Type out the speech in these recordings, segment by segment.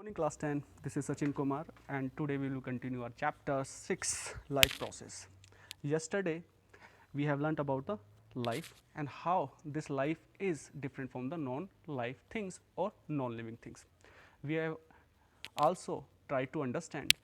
Morning class 10, this is Sachin Kumar and today we will continue our chapter 6 life process. Yesterday we have learnt about the life and how this life is different from the non-life things or non-living things. We have also tried to understand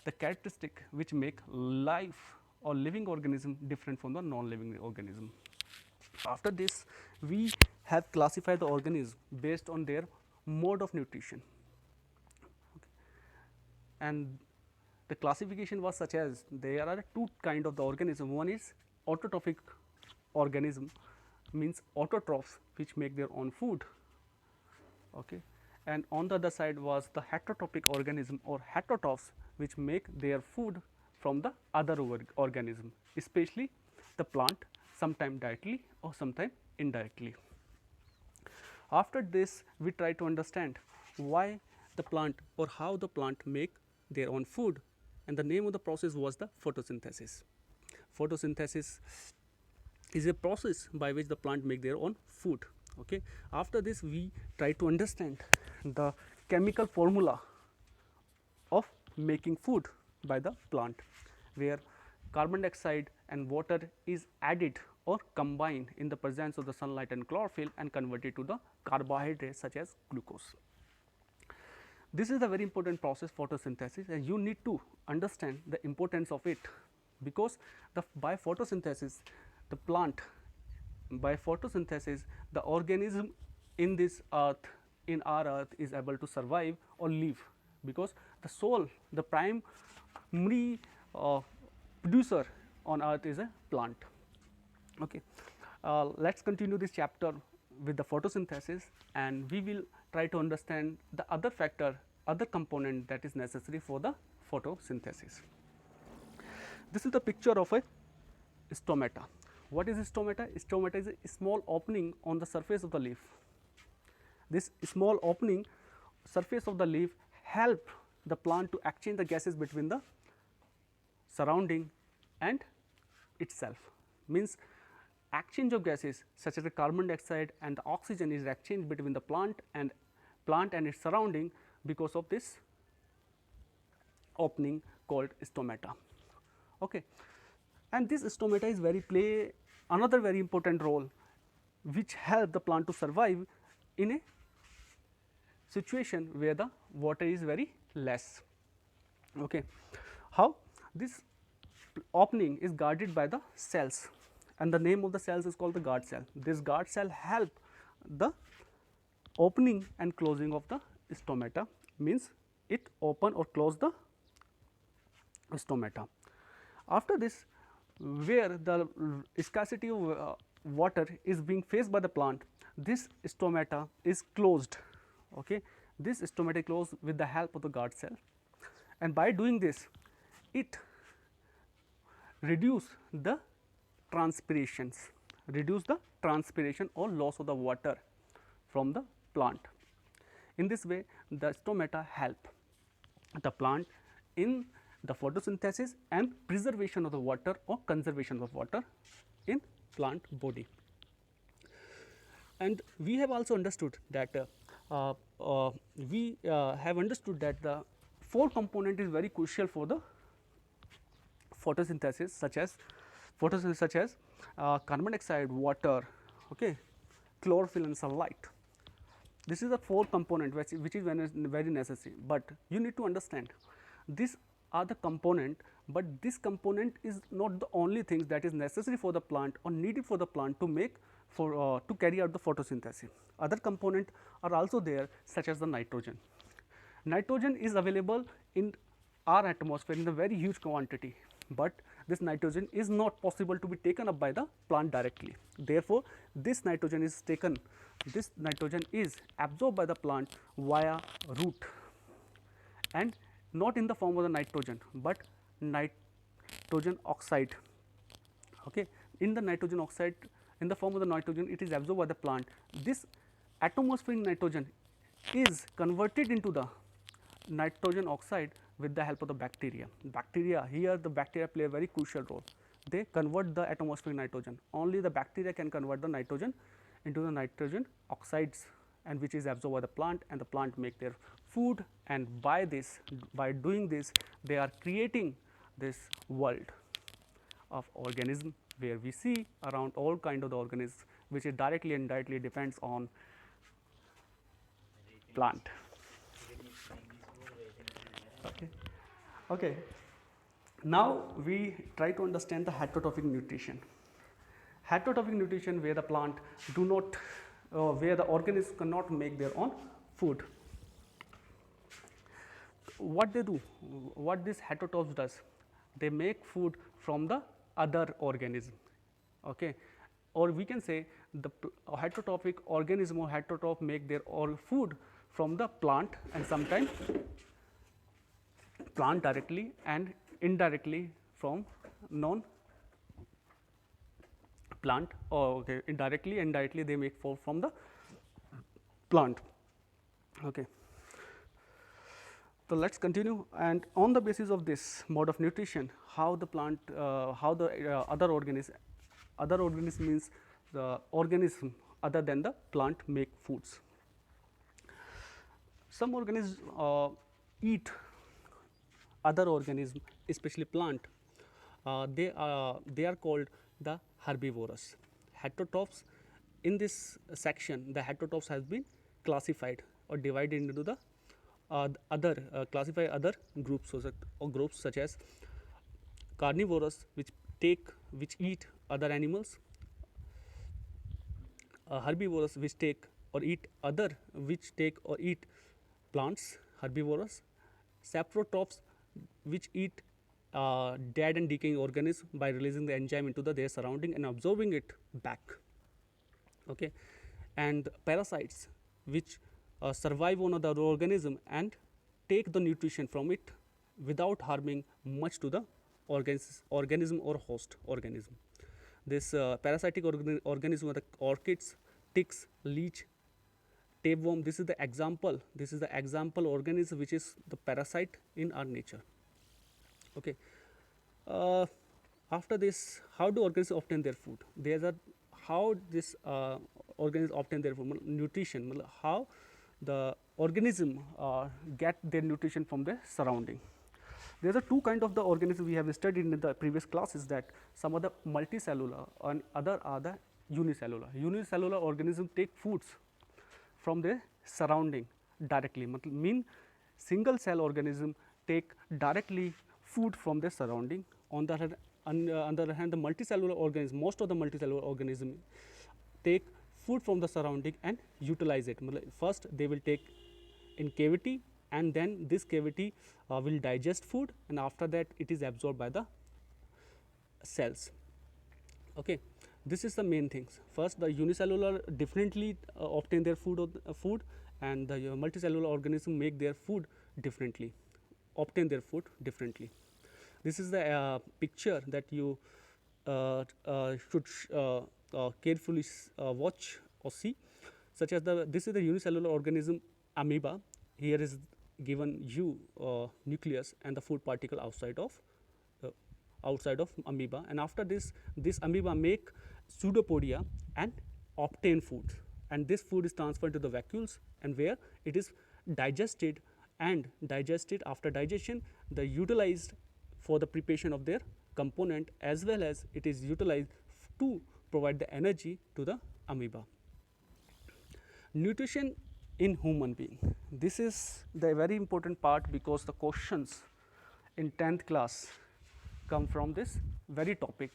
the characteristic which make life or living organism different from the non-living organism. After this we have classified the organism based on their mode of nutrition, and the classification was such as there are two kind of the organism. One is autotrophic organism, means autotrophs which make their own food, okay, and on the other side was the heterotrophic organism or heterotrophs which make their food from the other organism, especially the plant, sometime directly or sometime indirectly. After this we try to understand why the plant or how the plant make their own food, and the name of the process was the photosynthesis. Photosynthesis is a process by which the plant make their own food, okay. After this we try to understand the chemical formula of making food by the plant, where carbon dioxide and water is added or combined in the presence of the sunlight and chlorophyll and converted to the carbohydrates such as glucose. This is a very important process, photosynthesis, and you need to understand the importance of it, because by photosynthesis the plant, by photosynthesis the organism in this earth, in our earth, is able to survive or live, because the soul, the primary producer on earth is a plant, okay. Let us continue this chapter with the photosynthesis, and we will try to understand the other factor, other component that is necessary for the photosynthesis. This is the picture of a stomata. What is stomata? Stomata is a small opening on the surface of the leaf. This small opening surface of the leaf help the plant to exchange the gases between the surrounding and itself, means exchange of gases such as the carbon dioxide and the oxygen is exchanged between the plant and its surrounding because of this opening called stomata, okay. And this stomata is play another very important role which help the plant to survive in a situation where the water is very less, okay. How this opening is guarded by the cells, and the name of the cells is called the guard cell. This guard cell help the opening and closing of the stomata, means it open or close the stomata. After this, where the scarcity of water is being faced by the plant, this stomata is closed, okay. This stomata is closed with the help of the guard cell, and by doing this it reduce the transpirations, reduce the transpiration or loss of the water from the plant. In this way the stomata help the plant in the photosynthesis and preservation of the water or conservation of water in plant body. And we have also understood that the four component is very crucial for the photosynthesis, such as carbon dioxide, water, okay, chlorophyll and sunlight. This is the four component which is very necessary, but you need to understand these are the component, but this component is not the only things that is necessary for the plant or needed for the plant to make to carry out the photosynthesis. Other component are also there, such as the nitrogen. Nitrogen is available in our atmosphere in a very huge quantity, but this nitrogen is not possible to be taken up by the plant directly. Therefore, this nitrogen is absorbed by the plant via root, and not in the form of the nitrogen, but nitrogen oxide, okay. In the nitrogen oxide, in the form of the nitrogen, it is absorbed by the plant. This atmospheric nitrogen is converted into the nitrogen oxide with the help of the bacteria. Here the bacteria play a very crucial role. They convert the atmospheric nitrogen. Only the bacteria can convert the nitrogen into the nitrogen oxides, and which is absorbed by the plant, and the plant make their food, and by doing this, they are creating this world of organism where we see around all kind of the organisms which is directly and indirectly depends on plant. Okay. Okay. Now we try to understand the heterotrophic nutrition. Heterotrophic nutrition where the plant do not, where the organisms cannot make their own food. What they do, what this heterotrophs does, they make food from the other organism. Okay. Or we can say the heterotrophic organism or heterotroph make their food from the plant, and sometimes plant directly and indirectly from non plant, or okay, indirectly and directly they make food from the plant. Okay. So, let us continue, and on the basis of this mode of nutrition, how the plant, how the other organism means the organism other than the plant make foods. Some organisms eat other organism, especially plant. They are called the herbivorous. Heterotrophs, in this section the heterotrophs has been classified or divided into the other classify other groups or groups such as carnivorous, which eat other animals, herbivorous, which take or eat other which take or eat plants, herbivorous, saprotrophs, which eat dead and decaying organisms by releasing the enzyme into their surrounding and absorbing it back. Okay. And parasites, which survive on other organism and take the nutrition from it without harming much to the organism or host organism. This parasitic organism are the orchids, ticks, leech, tapeworm. This is the example organism which is the parasite in our nature. Okay. After this, how do organisms obtain their food? There are how this organisms obtain their food, nutrition, how the organism get their nutrition from the surrounding. There are two kinds of the organisms we have studied in the previous classes, that some are the multicellular and other are the unicellular. Unicellular organisms take foods from their surrounding directly, mean single cell organism take directly food from their surrounding. On the other hand, the multicellular organism, most of the multicellular organism take food from the surrounding and utilize it. First they will take in cavity, and then this cavity will digest food, and after that it is absorbed by the cells. Okay. This is the main things. First the unicellular differently obtain their food, and the multicellular organism make their food differently, obtain their food differently. This is the picture that you should carefully watch or see, such as this is the unicellular organism amoeba. Here is given you nucleus and the food particle outside of amoeba, and after this amoeba make pseudopodia and obtain food, and this food is transferred to the vacuoles, and where it is digested, and after digestion the utilized for the preparation of their component, as well as it is utilized to provide the energy to the amoeba. Nutrition in human being, this is the very important part, because the questions in 10th class come from this very topic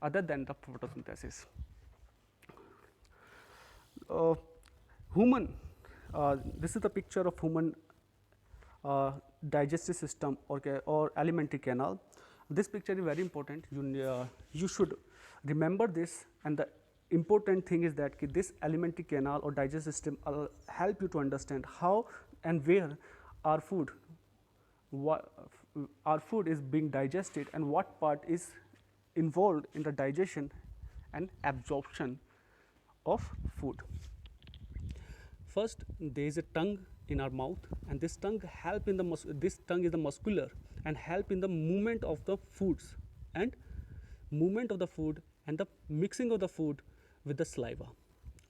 other than the photosynthesis. Human, this is the picture of human digestive system or alimentary canal. This picture is very important. You should remember this, and the important thing is that this alimentary canal or digestive system help you to understand how and where our food is being digested, and what part is involved in the digestion and absorption of food. First, there is a tongue in our mouth, and this tongue help in this tongue is the muscular and help in the movement of the foods and the mixing of the food with the saliva.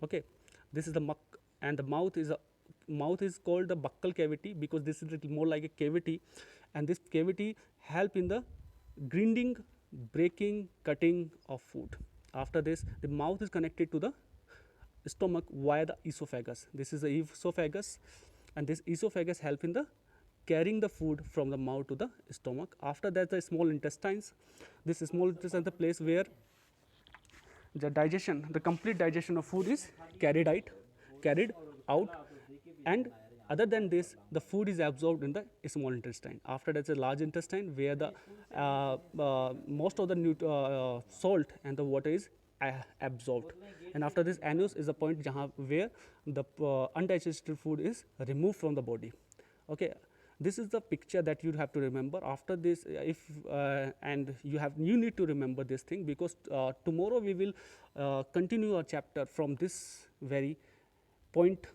Okay. This is the and the mouth is mouth is called the buccal cavity because this is little more like a cavity, and this cavity help in the grinding, breaking, cutting of food. After this, the mouth is connected to the stomach via the esophagus. This is the esophagus, and this esophagus help in the carrying the food from the mouth to the stomach. After that, the small intestines. This small intestine is the place where the digestion, the complete digestion of food is carried out, and other than this, the food is absorbed in the small intestine. After that, the large intestine where the most of the salt and the water is absorbed. And after this, anus is the point where the undigested food is removed from the body. Okay, this is the picture that you have to remember. After this, if and you need to remember this thing, because tomorrow we will continue our chapter from this very point,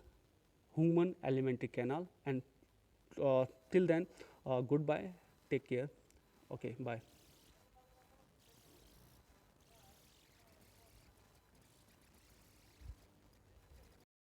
human alimentary canal. And till then, goodbye, take care. Okay, bye.